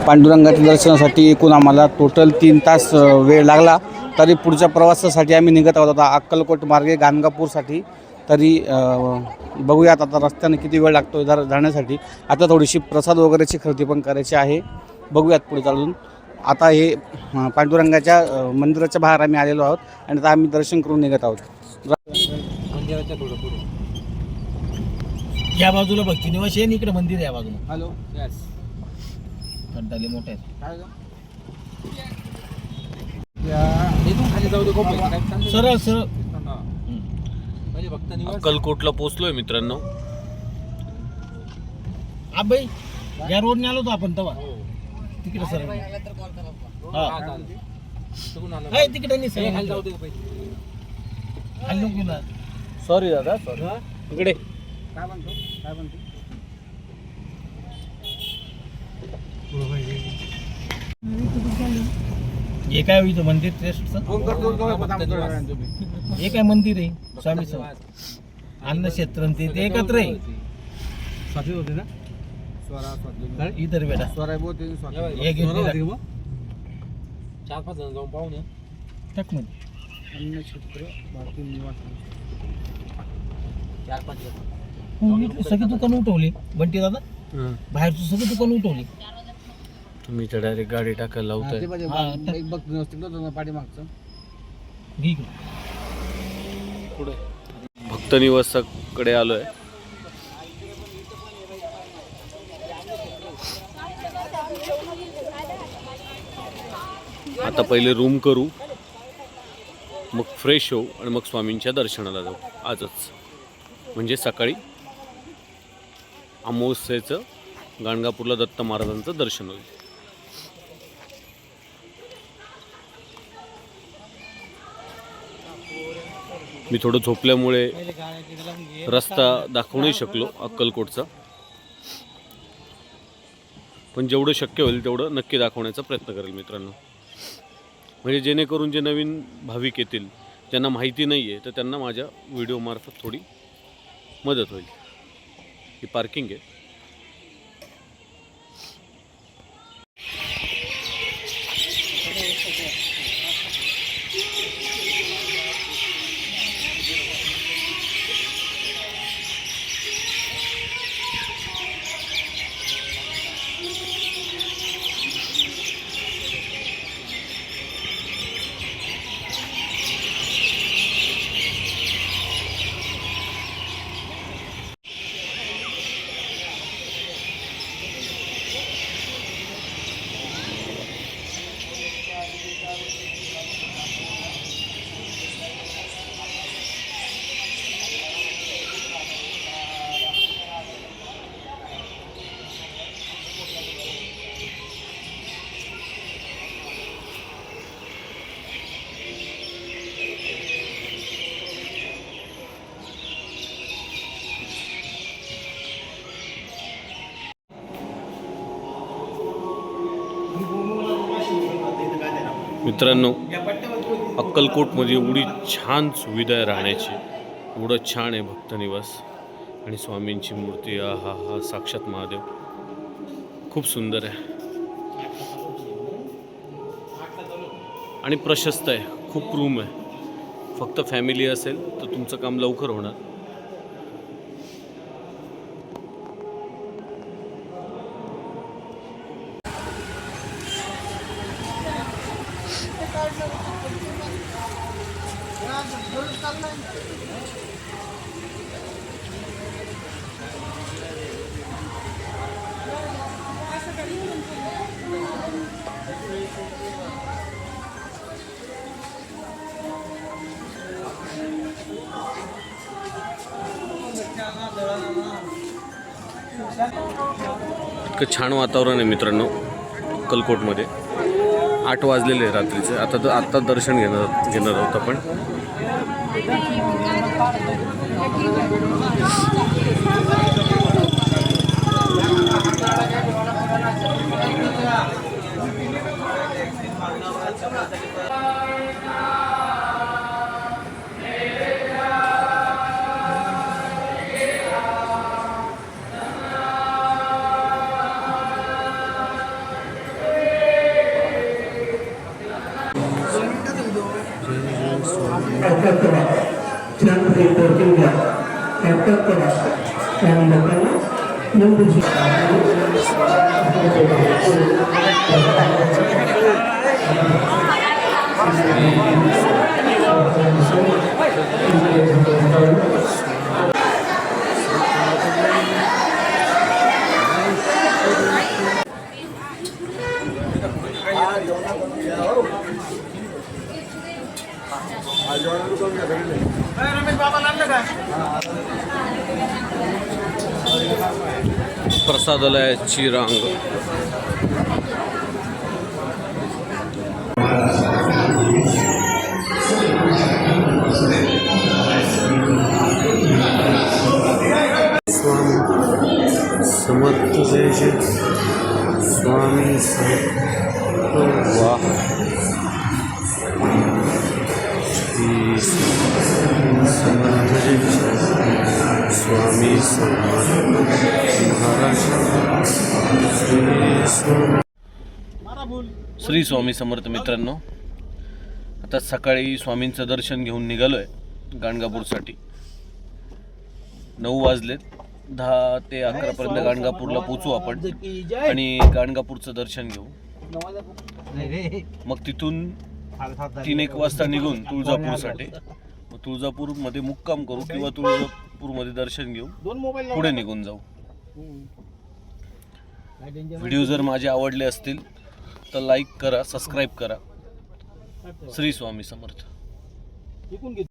पांडुरंगाच्या दर्शनासाठी एकूण आम्हाला टोटल 3 तास वेळ लागला. तरी पुढच्या प्रवासासाठी आम्ही निघत आहोत आता अक्कलकोट मार्गे गाणगापूरसाठी. तरी बघूयात आता रस्त्याने किती वेळ लागतो जाण्यासाठी. आता थोडीशी प्रसाद वगैरेची खरेदी पण करायची आहे. बघूयात पुढे चालून. आता हे पांडुरंगाच्या मंदिराच्या बाहेर आम्ही आलेलो आहोत आणि आता आम्ही दर्शन करून निघत आहोत. मंदिराच्या थोडं पुढे या बाजूला भक्ती निवास आहे, इकडे मंदिर आहे या बाजूला. हॅलो यस कंटाले मोठे आहेत. खाली जाऊ दे. सरळ सरळ अक्कलकोटला पोहोचलोय मित्रांनो. आबाई या रोडने आलो होतो आपण तेव्हा. तिकडे सरळ तिकडे नाही सरळ खाली जाऊ दे. खाली नको ना. सॉरी दादा सॉरी. इकडे काय म्हणतो हे काय होईल मंदिर ट्रस्टचं? हे काय मंदिर आहे स्वामी अन्न क्षेत्र ते एकत्र आहे. होते ना इतर बेटा हे घेतलेलं 4-5 जण जाऊन पाहून टाक मध्ये. अन्न क्षेत्र भारतीय निवास 4-5 जण सगळी दुकान उठवली बंटी दादा. बाहेरची सगळी दुकान उठवली. तुम्ही तर डायरेक्ट गाडी टाकायला लावताय. पाठीमागचं भक्त निवासाकडे आलोय. आता पहिले रूम करू, मग फ्रेश होऊ आणि मग स्वामींच्या दर्शनाला जाऊ आजच. म्हणजे सकाळी अमावस्येचं गाणगापूरला दत्त महाराजांचं दर्शन होईल. मी थोडं झोपल्यामुळे रस्ता दाखवू नाही शकलो अक्कलकोटचा, पण जेवढं शक्य होईल तेवढं नक्की दाखवण्याचा प्रयत्न करेल मित्रांनो. म्हणजे जेणेकरून जे नवीन भाविक येतील ज्यांना माहिती नाही आहे तर त्यांना माझ्या व्हिडिओमार्फत थोडी मदत होईल. ही पार्किंग आहे. मित्रांनो, अक्कलकोटमध्ये एवढी छान सुविधा आहे राहण्याची, एवढं छान आहे भक्त निवास आणि स्वामींची मूर्ती. हा हा साक्षात महादेव खूप सुंदर आहे आणि प्रशस्त आहे. खूप रूम आहे. फक्त फॅमिली असेल तर तुमचं काम लवकर होणार. इतकं छान वातावरण आहे मित्रांनो अक्कलकोटमध्ये. 8 वाजलेले रात्रीचे. आता दर्शन घेणार आहोत आपण. हरकत करा छान रिपोर्टिंग घ्या हरकत करा आणि लोकांना नंबर प्रसादालयाची रांग. स्वामी समर्थ जय जय स्वामी समर्थ. वाह श्री समर्थ जय जय स्वामी समर्थ महाराज. श्री स्वामी समर्थ. मित्रांनो, आता सकाळी स्वामींचं दर्शन घेऊन निघालो आहे गाणगापूरसाठी. 9 वाजलेत. 10 ते 11पर्यंत गाणगापूरला पोचू आपण आणि गाणगापूरचं दर्शन घेऊ. मग तिथून 3-1 वाजता निघून तुळजापूरसाठी. मग तुळजापूरमध्ये मुक्काम करू किंवा तुळजापूरमध्ये दर्शन घेऊ, पुढे निघून जाऊ. व्हिडिओ जर माझे आवडले असतील तर लाईक करा, सबस्क्राईब करा. श्री स्वामी समर्थ.